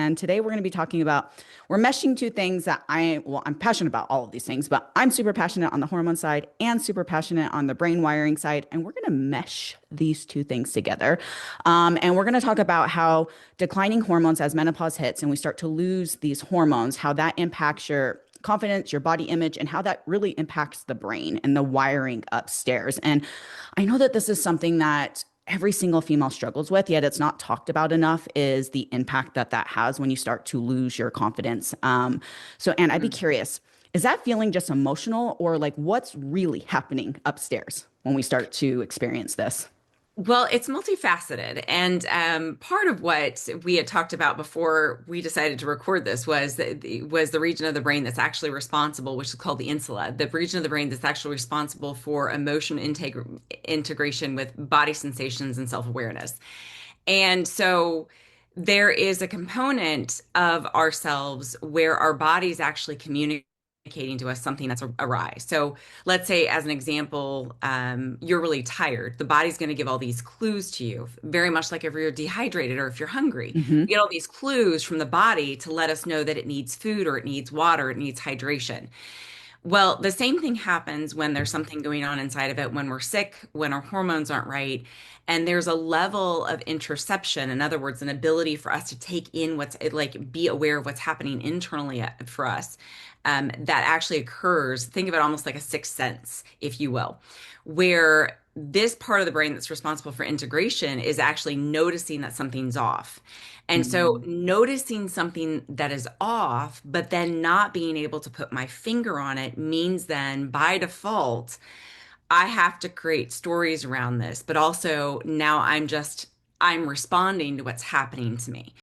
And today we're going to be talking about, we're meshing two things that I'm passionate about all of these things, but I'm super passionate on the hormone side and super passionate on the brain wiring side. And we're going to mesh these two things together. And we're going to talk about how declining hormones as menopause hits and we start to lose these hormones, how that impacts your confidence, your body image, and how that really impacts the brain and the wiring upstairs. And I know that this is something that every single female struggles with, yet it's not talked about enough, is the impact that that has when you start to lose your confidence. Anne, I'd be curious, is that feeling just emotional or like what's really happening upstairs when we start to experience this? Well, it's multifaceted. And part of what we had talked about before we decided to record this was the region of the brain that's actually responsible, which is called the insula, the region of the brain that's actually responsible for integration with body sensations and self-awareness. And so there is a component of ourselves where our bodies actually communicating to us something that's awry. So let's say, as an example, you're really tired. The body's going to give all these clues to you, very much like if you're dehydrated or if you're hungry. Hmm. We get all these clues from the body to let us know that it needs food or it needs water, it needs hydration. Well, the same thing happens when there's something going on inside of it, when we're sick, when our hormones aren't right. And there's a level of interception, in other words, an ability for us to take in like be aware of what's happening internally for us, that actually occurs. Think of it almost like a sixth sense, if you will, where this part of the brain that's responsible for integration is actually noticing that something's off. And so noticing something that is off, but then not being able to put my finger on it means then by default, I have to create stories around this, but also now I'm responding to what's happening to me.